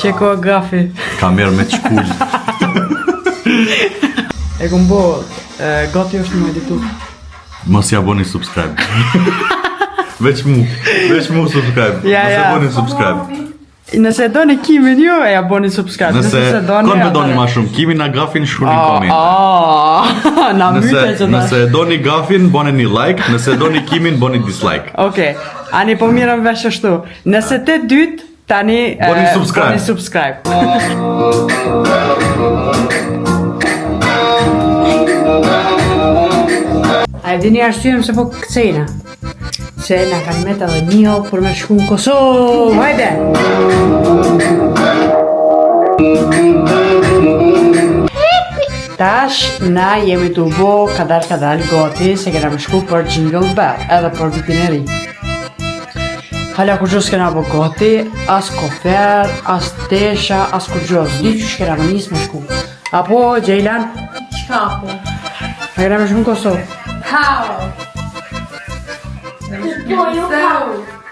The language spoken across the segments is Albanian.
Qeko gafi. Kamerë me çkull. E kom bo, gati është në editu. Mos ja bëni subscribe. Veç mu subscribe. Ja. Mos ja bëni subscribe. Nëse doni Kimin ju, e ja bëni subscribe. Nëse kon me doni ma shumë, Kimin na gafin shkruani koment. Na myte që Nëse doni gafin, bëni një like, nëse doni Kimin, bëni dislike. Okej, ani po mirën vesh ashtu. Nëse te dytë, tani bëni subscribe. Bëni subscribe. A e dini arsyem se po këcejna? Se na kanë met edhe një për me shku në Kosovë, hajde! Tash, na jemi të bo kadal gati se kena me shku për Jingle Bell, edhe për vitin e ri. Hala kur gjës kena bo gati, as kofer, as tesha, as kur gjës, di që shkena me njës me shku. Apo, Gjejlan? Qka po? Me kena me shku në Kosovë. How?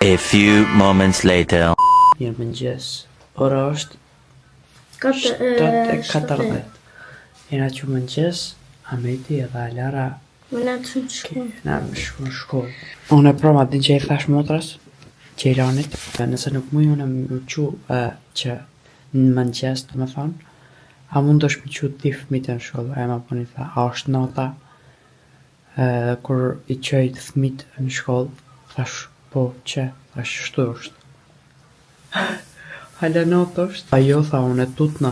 A few moments later. Mirë mëngjes. Ora është 7:40. Jena që mëngjes, Ameti edhe Alara Mëna të në shku. na më shku në shkollë. Unë e proma din që i thash motras, Gjejlanit, nëse nuk muj unë më qu që në mëngjes të më thonë, a mund është më qu ti fëmite në shkollë, e ma poni tha, a është nota, kur i qëjt fëmit në shkollë, thash, po, që, thash, shtu është. Hala not është. Ajo tha, unë e tutna.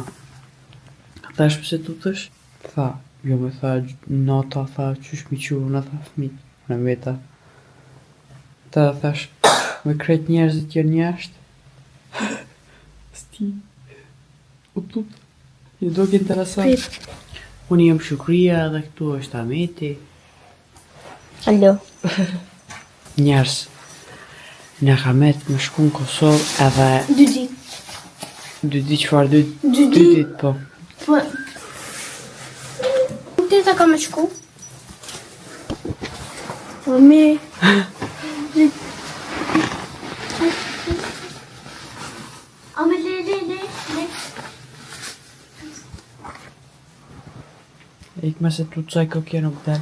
Thash, pëse tutësh? Tha, jo me tha, nota, tha, qysh mi qu, unë tha fëmit, unë me ta. Ta thash, me krejt njerëzit janë jashtë. Sti, u tut, një do këtë interesant. Unë jem Shukria dhe këtu është Ameti. Alo. Njerës, në kamet me shku në Kosovë edhe... 2 ditë. 2 ditë qëfar 2 ditë. ditë, po. Po... Ti ta ka me shku? Po mi... A me le. Ik me se tu të caj kokje nuk del.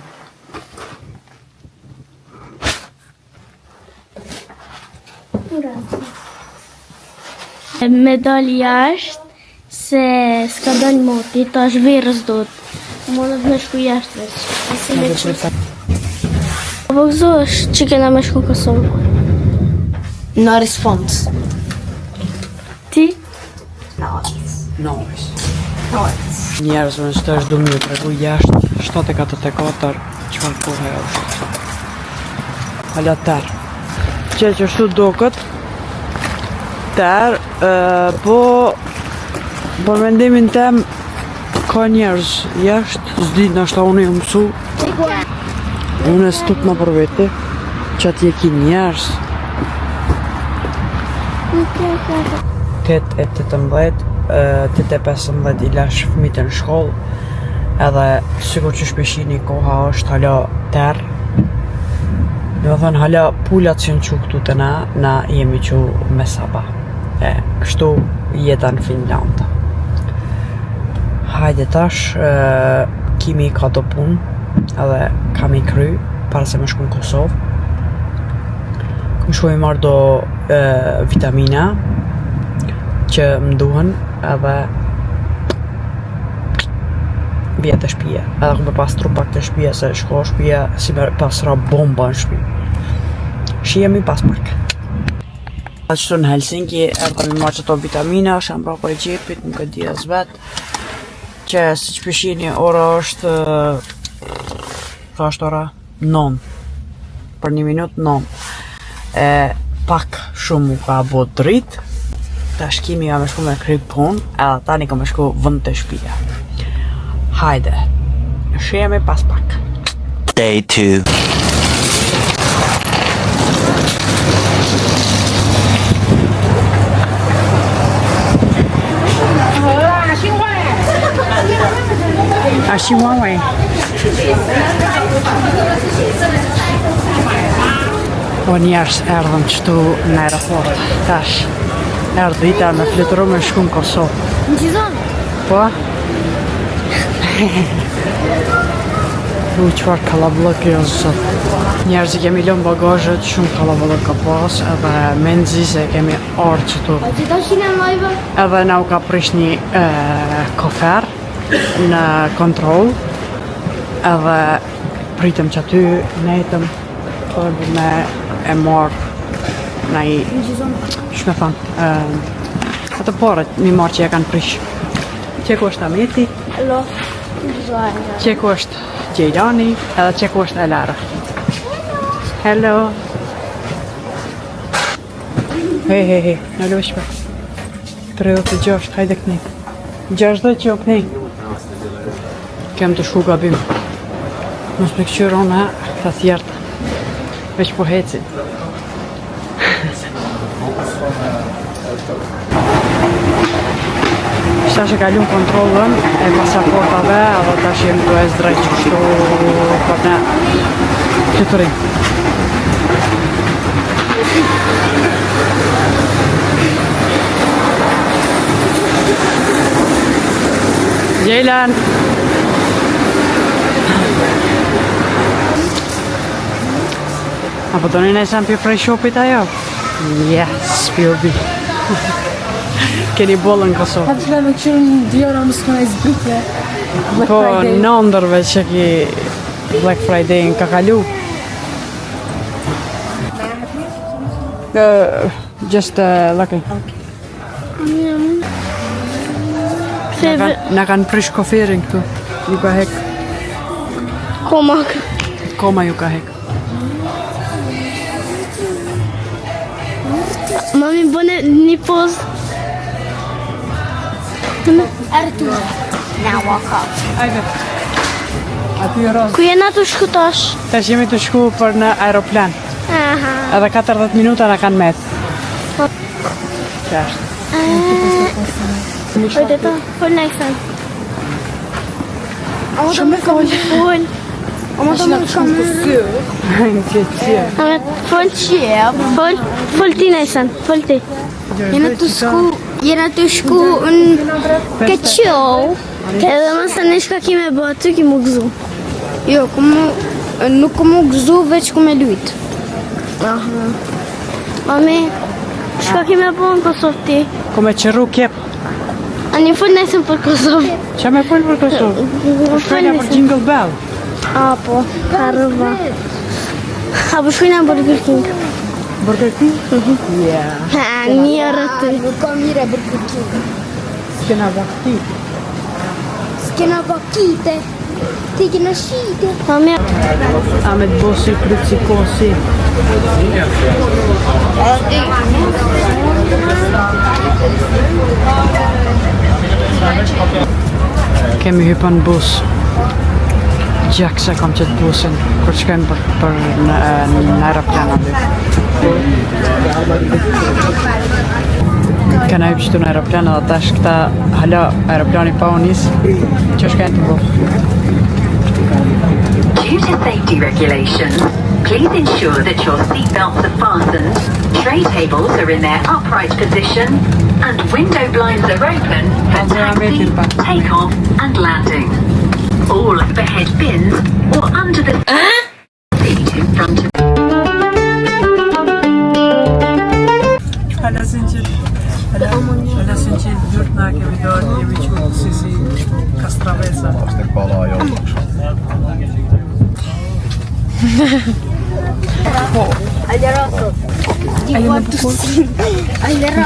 Me dal jashtë se s'ka dal moti, ta është verës do të mundet me shku jashtë veç. Si me që... Po gëzo është që kena me shku në Kosovë. Në respons. Ti? Nois. Njerës me nështë është du më të regu jashtë 7:44, qëfar kohë e është. Hala tërë. Që shtu do këtë, tërë, po për mendimin tem, ka njerës jashtë, zdi nështë a unë i mësu, unë e stut në për vete, që atje ki njerës. 8:18, 8:15 i lash fëmite në shkollë, edhe sikur që shpeshini koha është hala tërë. Dhe më thënë, hala pullat që në që këtu të na jemi që me saba. Kështu jeta në Finlandë. Hajde tash, Kimi ka do punë, edhe kam i kry, para se me shku në Kosovë. Këm shku i marrë do vitamina, që më duhen, edhe bje të shpije. Edhe ku me pas trupak të shpije, se shko shpije si me pasra bomba në shpije. Shi jemi pas pak. Ashtu në Helsinki, erdha mi marrë qëto vitamina, sham pra për e gjepit, nuk e di as vetë, që si që pëshini, ora është, pra është ora 9, për 1 minutë 9. Pak shumë u ka bo dritë, ta shkimi ka me shku me kry punë, edhe tani ka me shku vënd të shpija. Hajde, shemi pas pak. Day 2. A shi Huawei. Po njerës erdhëm qëtu në aeroport, tash Erdhë dita me fletëru me shku në Kosovë. Në qizon? Po? Çfarë kallabllok jo sot. Njerëz kemi lënë bagazhet, shumë kallabllok ka pas, edhe me nxi se kemi ardhur këtu. A ti tash në live? Edhe na u ka prish një kofer në kontrol. Edhe pritëm që aty netëm për me e marrë na i shme thonë atë porët mi marrë që ja kanë prish. Qeku është Ameti, Alo. qeku është Gjejlani, edhe qeku është Elara. Hello. Hej, në lushme. 36, hajde këni. 60 që o këni. Kem të shku gabim. Mos me këqyrona të thjertë. Veç po hecin. Shta që kalun kontrolën e pasaportave, edhe tash jem të e zdrejt që shtu për në fluturim. Gjejlan! Apo do një nëjsan për prej shopit ajo? Yes, POV. Keni bollën në Kosovë. Hapë që me këshirë një djora më s'kona i zbritje. Po, në ndërve që ki Black Friday në ka kalu. Just lucky. Na kanë prish koferin këtu. Ju ka hek. Komak. Koma ju ka hek. Mami bëne një pozë. Artur. Na waka. Ajde. Aty e rozë. Ku jena të shku tash? Tash jemi të shku për në aeroplan. Aha. Edhe 40 minuta na kanë met. Po. Qashtë. Ojde ta, fol nejsen. Ama da më kam fol. Ama da më kam Ama fol qje, fol ti nejsen, fol ti. Jena të shku në Keqo. Edhe mëse në shka kime bë aty ki mu gëzu. Jo, nuk mu gëzu, veç ku me lujt. Aha. Mami, shka kime bë në Kosovë ti? Ku me qëru kjep. A një fol nejsen për Kosovë. Qa me fol për Kosovë? Shkojna për Jingle Bell. A, po, harëva. A, po shkojna Burger King. Burger King? Yeah. Ha, njërë të. Nuk ka mire Burger King. S'kena vakti. S'kena vakite. Ti kena shite. Mami, Ahmet Bosi, Kryci Kosi. Kemi hypën bus. Gjak se kom qëtë busin, kur shkojmë për në aeroplan aty. Kena hypë qëtu në aeroplan edhe tash këta hala aeroplani pa unis, që shkojnë të bu. Due to safety regulations, please ensure that your seatbelts are fastened, tray tables are in their upright position, and window blinds are open for taxi, takeoff, and landing. All overhead bins or under the seat in front of Hala sinqit dyrt na kemi dorë, jemi qurë si kastravesa. Tek palaa jollaksi.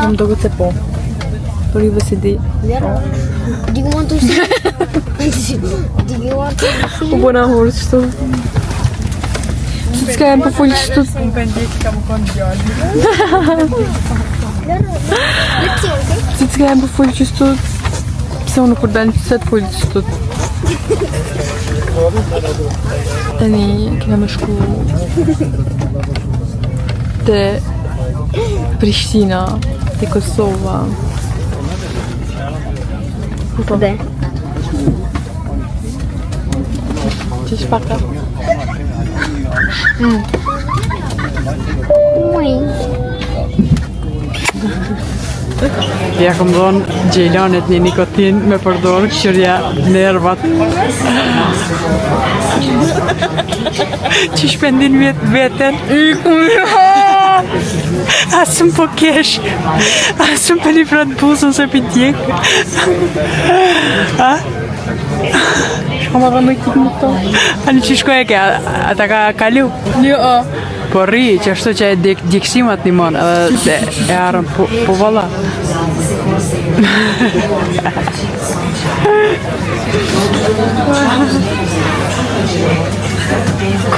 Më dogut se po. Por i vësi di. U bëna horë qështu. Si s'ka e më përfull qështu. Unë pendik ka më konë gjallë. Si s'ka e më përfull qështu. Pse unë kur dalë se të full qështu. Tani kena me shku te Prishtina, te Kosova. Dhe? Që shpaka? Ja kom dhonë Gjejlanit një nikotin me përdorë këshirja nervat. Që shpendin veten. Asëm po kesh. Asëm për një fratë busën se për tjek. Shkoma dhe me këtë më të. Ani që shkoj e ke, ata ka kalu? Jo, Po rri, që ashtu që e djeksimat një mon, edhe e arën po valla.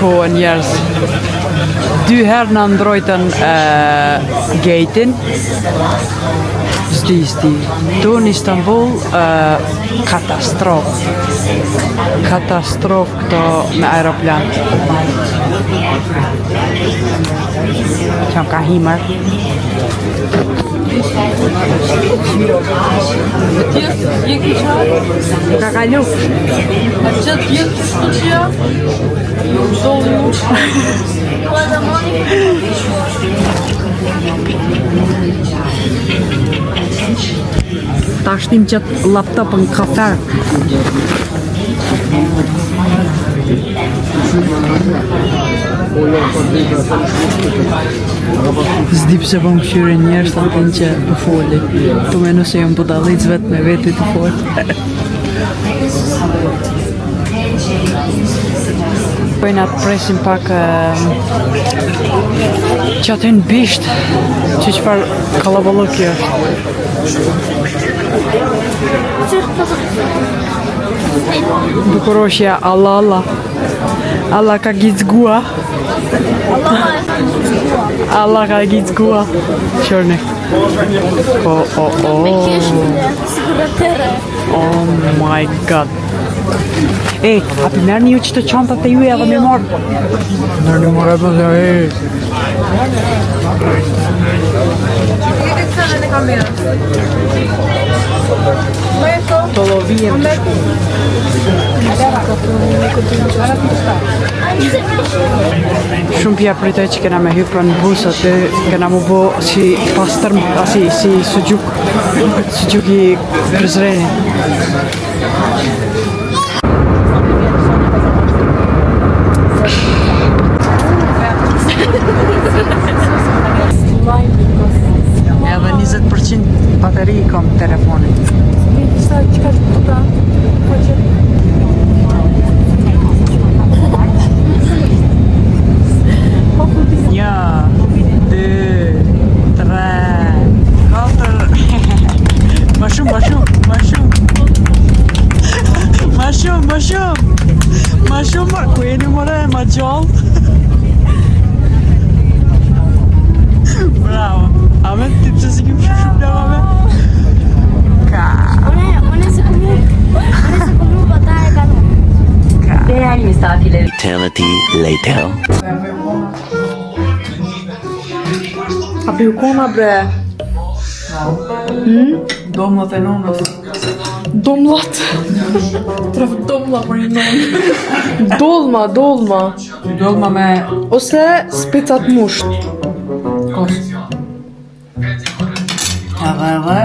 Ko njerëz. 2 herë në ndrojtën gejtin. Zdi. Tu në Istanbul, katastrofë. Katastrofë këto me aeroplan. Që ka himër. Ka kalu. a qëtë jetë të shtu që ja? Ta shtim qëtë laptopën kafer. Zdi pse po më këshyre njerës të atin që të foli. Tu me nëse jëmë budalic vetë me veti të foli. Pojna të presim pak që aty në bisht që qëfar kalaballoki është. Bukuroshja Allah ka gizgua. Allah ka gizgua. Qërni. Oh my god. Hapi merë një që të qantat e juja dhe me marë. Merë një marë e më dhe të lovijem të shku. Shumë pja pritoj që kena me hypra në bus aty, kena mu bo si pastërm, si sugjuk i Prizreni. Edhe 20% bateri i kom telefonit. Një, 2, 3, 4. Ma shumë. Ma shumë, ku jeni more, ma gjallë. Bravo. A me ti pëse si kemë shumë blava me? Unë se komu bata e kalu. Değerli misafirler. Eternity later. A pi u kona bre? Domlat e nonës. Domlat. Trafik domla për një nonë. Dolma. Dolma me Ose spicat musht. kost. Edhe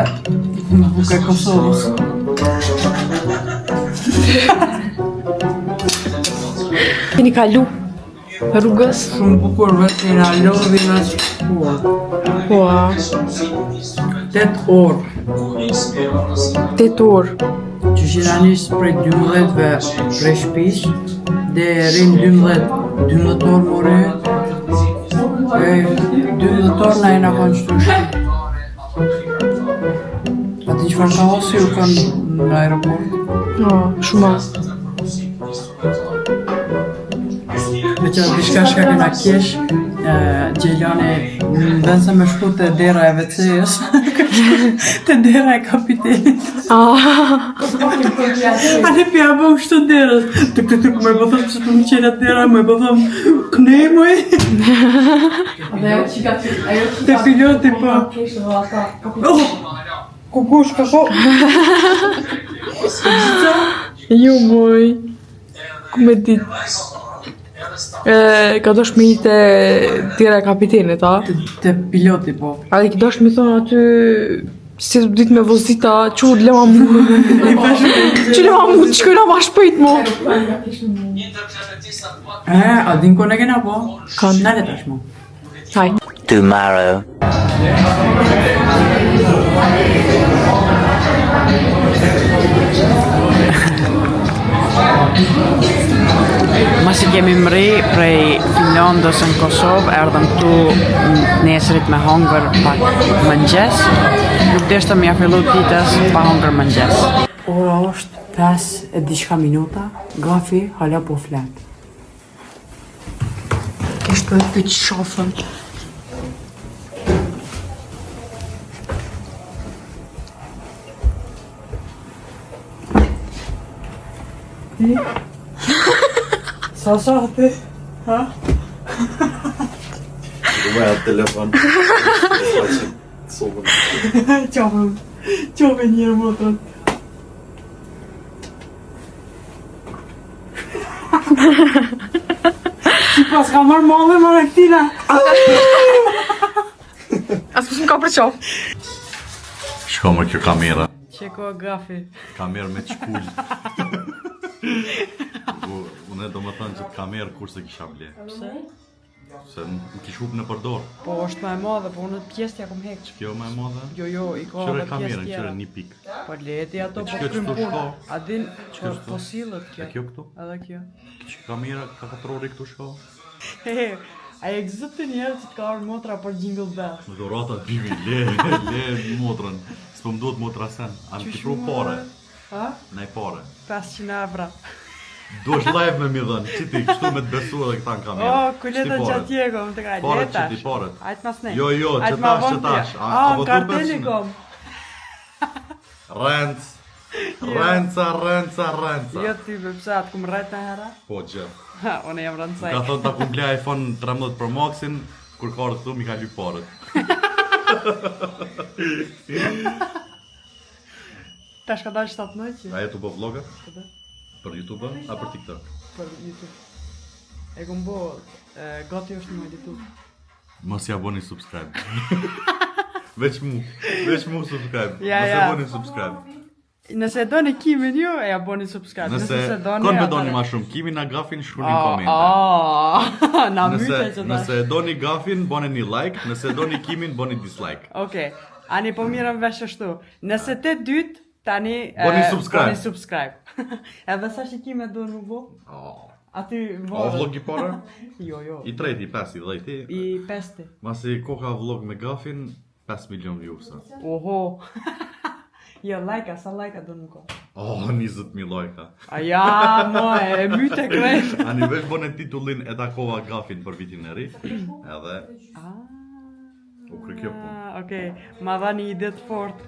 buke Kosovës. Keni kalu rrugës? Shumë bukur vetë në lodhi në shkuar. Po, 8 orë. 8 orë. Që shina njësë prej 12-ve prej shpis, dhe rinë 12 orë more, e 12 orë na e na kanë qëtu shku. Ati që farë ka osi u kanë në aeroport. Shumë. Me që diçka shka këna kesh, Gjejlani në vend se me shku të dera e WC-s, të dera e kapitenit. Ane pja bo kështu derës, të me bëthëm që të më qenë atë dera, me bëthëm kënej moj. Të piloti po. Kukush, kako? Jo moj. Ku me dit? Ka dosh me i të tjera e kapitenit, a? Të piloti po. A dhe ki dosh me thonë aty Si të ditë me vozita, që lema mu. Që lema mu, që këna ma shpejt mu. A din kone kena po? Kanë. Nale tash mo. Haj. Tomorrow. Masi kemi mri prej Finlandës në Kosovë, erdhëm këtu nesrit me hongër pak mëngjes. Nuk deshtëm ja fillu ditës pa hongër mëngjes. Ora është 5 e diçka minuta, Gafi hala po flet. Kishtë të pyq shofën. Sa ti? Ha? Umeja telefon. Sobën. Qove njërë motën. Pas ka marrë mollë më rektina. As përshëm ka për qofë. Shko më kjo kamera. Qeko Gafi. Kamerë me qkull. Unë do më thënë që të kamerë kurse kisha ble. Pse? Se në kish hup në përdor. Po është më e madhe, po unë pjesë t'ja kom hekë. Kjo më e madhe? Jo, i ka Qëre edhe pjesë kamerën, tjera. qëre një pik. Po leti ato po Kjo krym ç'to punë. shko? A din Ç'to që shko? po sillet E kjo? kjo këtu? Edhe kjo. Që kamera ka 4 orë këtu shko? He, a e gëzët të njerë që t'ka arë motra për Jingle Bell. Në dorata bibi, le motrën. S'po më duhet motra sen. A më kipru pare. Ha? Nej pare. 500 evra. Do është live me mi dhënë, që ti kështu me të besu edhe këta në kamerë. O, kuleta që atje kom të kaj, Paret që letash. ti paret. Ajt mas nej. Jo, jo, Ajt që ma tash, vonë që tash. tje. A A, votu në karteli 500? kom. Renca. Jo ti be pse atë kum rrejt në hera? Po gjë. Ha, unë jam rëndësaj. Ka thonë ta kum ble iPhone 13 Pro Maxin, kur ka ardhur këtu mi ka lyp paret. Tash ka dalë 7 që? A jetu po vloga? Për YouTube a për TikTok? Për YouTube. E kom bo, gati është në YouTube. Mos ja boni subscribe. Veç mu subscribe. Ja, Mos ja. ja boni subscribe. Nëse e doni Kimin ju, e ja boni subscribe. Nëse doni... kon me doni ma shumë Kimin na Gafin shkruani në komente. Na myte që tash. Nëse e doni Gafin, boni një like, nëse e doni Kimin, boni dislike. Okej, ani po mirën vesh ashtu. Nëse te dytë, tani... Boni subscribe. Boni subscribe. Edhe sa që Kim e do në bo? Aty O vlog i parë? Jo. I treti, i pesti, dhe i ti? I pesti. Masi koka vlog me Gafin, 5 milion views. Oho. Jo, lajka, sa lajka do në ko? 20.000 lajka. A ja, mo, e myte krejt. Ani vesh bone titullin e takova Gafin për vitin e ri, edhe... U kry kjo po. Okej, ma dha një ide të fort.